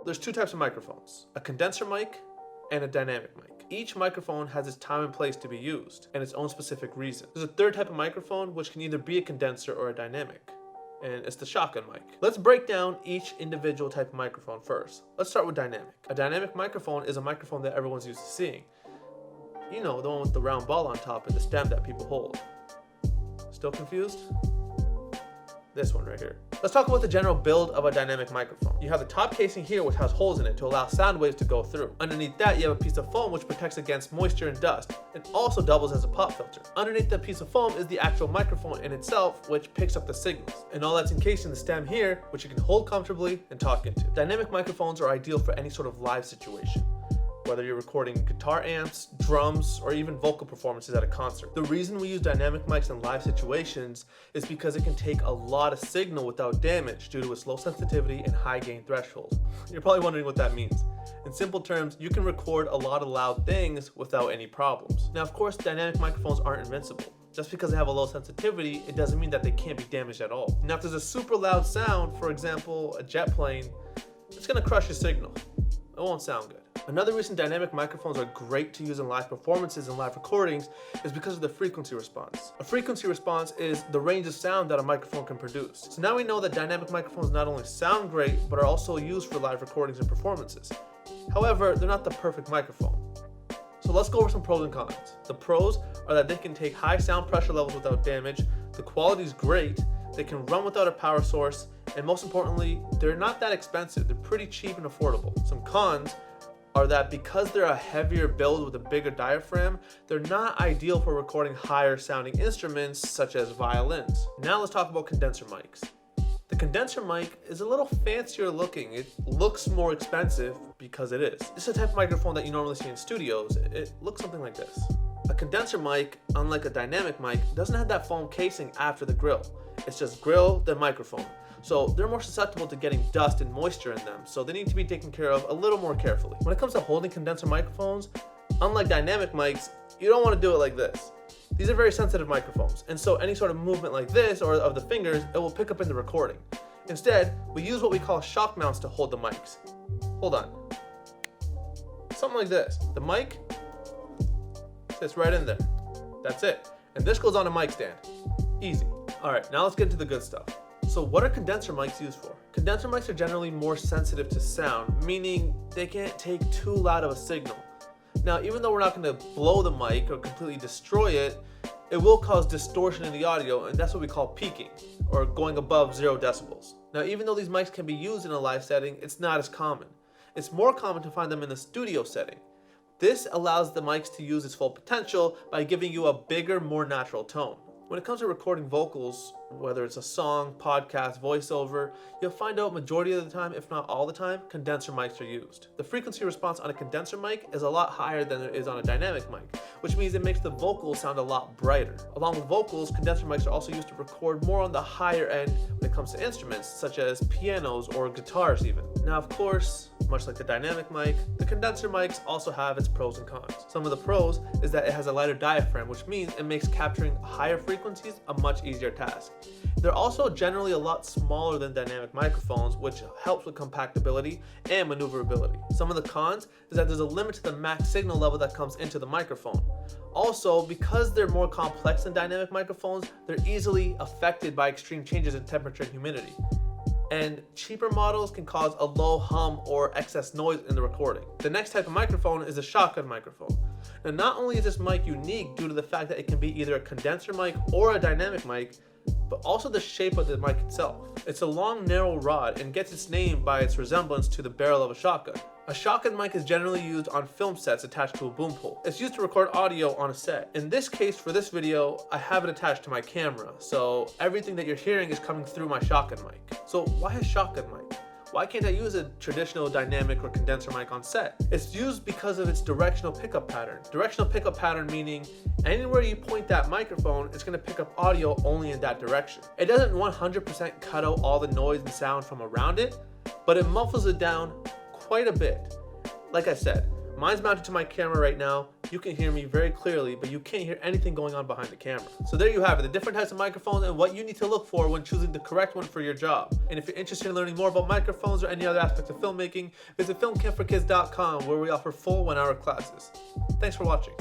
There's two types of microphones, a condenser mic and a dynamic mic. Each microphone has its time and place to be used and its own specific reason. There's a third type of microphone which can either be a condenser or a dynamic, and it's the shotgun mic. Let's break down each individual type of microphone first. Let's start with dynamic. A dynamic microphone is a microphone that everyone's used to seeing. You know, the one with the round ball on top and the stem that people hold. Still confused? This one right here. Let's talk about the general build of a dynamic microphone. You have the top casing here which has holes in it to allow sound waves to go through. Underneath that you have a piece of foam which protects against moisture and dust and also doubles as a pop filter. Underneath that piece of foam is the actual microphone in itself which picks up the signals. And all that's encased in the stem here which you can hold comfortably and talk into. Dynamic microphones are ideal for any sort of live situation, whether you're recording guitar amps, drums, or even vocal performances at a concert. The reason we use dynamic mics in live situations is because it can take a lot of signal without damage due to its low sensitivity and high gain threshold. You're probably wondering what that means. In simple terms, you can record a lot of loud things without any problems. Now, of course, dynamic microphones aren't invincible. Just because they have a low sensitivity, it doesn't mean that they can't be damaged at all. Now, if there's a super loud sound, for example, a jet plane, it's gonna crush your signal. It won't sound good. Another reason dynamic microphones are great to use in live performances and live recordings is because of the frequency response. A frequency response is the range of sound that a microphone can produce. So now we know that dynamic microphones not only sound great, but are also used for live recordings and performances. However, they're not the perfect microphone. So let's go over some pros and cons. The pros are that they can take high sound pressure levels without damage, the quality is great, they can run without a power source, and most importantly, they're not that expensive. They're pretty cheap and affordable. Some cons are that because they're a heavier build with a bigger diaphragm, they're not ideal for recording higher sounding instruments such as violins. Now let's talk about condenser mics. The condenser mic is a little fancier looking. It looks more expensive because it is. This is a type of microphone that you normally see in studios. It looks something like this. A condenser mic, unlike a dynamic mic, doesn't have that foam casing after the grill. It's just grill, then microphone. So they're more susceptible to getting dust and moisture in them, so they need to be taken care of a little more carefully. When it comes to holding condenser microphones, unlike dynamic mics, you don't want to do it like this. These are very sensitive microphones, and so any sort of movement like this or of the fingers, it will pick up in the recording. Instead, we use what we call shock mounts to hold the mics. Hold on. Something like this. The mic sits right in there. That's it. And this goes on a mic stand. Easy. Alright, now let's get into the good stuff. So what are condenser mics used for? Condenser mics are generally more sensitive to sound, meaning they can't take too loud of a signal. Now, even though we're not going to blow the mic or completely destroy it, it will cause distortion in the audio, and that's what we call peaking, or going above 0 decibels. Now, even though these mics can be used in a live setting, it's not as common. It's more common to find them in a studio setting. This allows the mics to use its full potential by giving you a bigger, more natural tone. When it comes to recording vocals, whether it's a song, podcast, voiceover, you'll find out majority of the time, if not all the time, condenser mics are used. The frequency response on a condenser mic is a lot higher than it is on a dynamic mic, which means it makes the vocals sound a lot brighter. Along with vocals, condenser mics are also used to record more on the higher end when it comes to instruments, such as pianos or guitars even. Now, of course, much like the dynamic mic, the condenser mics also have its pros and cons. Some of the pros is that it has a lighter diaphragm, which means it makes capturing higher frequencies a much easier task. They're also generally a lot smaller than dynamic microphones, which helps with compactability and maneuverability. Some of the cons is that there's a limit to the max signal level that comes into the microphone. Also, because they're more complex than dynamic microphones, they're easily affected by extreme changes in temperature and humidity. And cheaper models can cause a low hum or excess noise in the recording. The next type of microphone is a shotgun microphone. Now, not only is this mic unique due to the fact that it can be either a condenser mic or a dynamic mic, but also the shape of the mic itself. It's a long, narrow rod and gets its name by its resemblance to the barrel of a shotgun. A shotgun mic is generally used on film sets attached to a boom pole. It's used to record audio on a set. In this case, for this video, I have it attached to my camera, so everything that you're hearing is coming through my shotgun mic. So why a shotgun mic? Why can't I use a traditional dynamic or condenser mic on set? It's used because of its directional pickup pattern. Directional pickup pattern meaning anywhere you point that microphone, it's going to pick up audio only in that direction. It doesn't 100% cut out all the noise and sound from around it, but it muffles it down quite a bit. Like I said, Mine's mounted to my camera right now. You can hear me very clearly, but you can't hear anything going on behind the camera. So there you have it, the different types of microphones and what you need to look for when choosing the correct one for your job. And if you're interested in learning more about microphones or any other aspect of filmmaking, visit filmcampforkids.com, where we offer full 1-hour classes. Thanks for watching.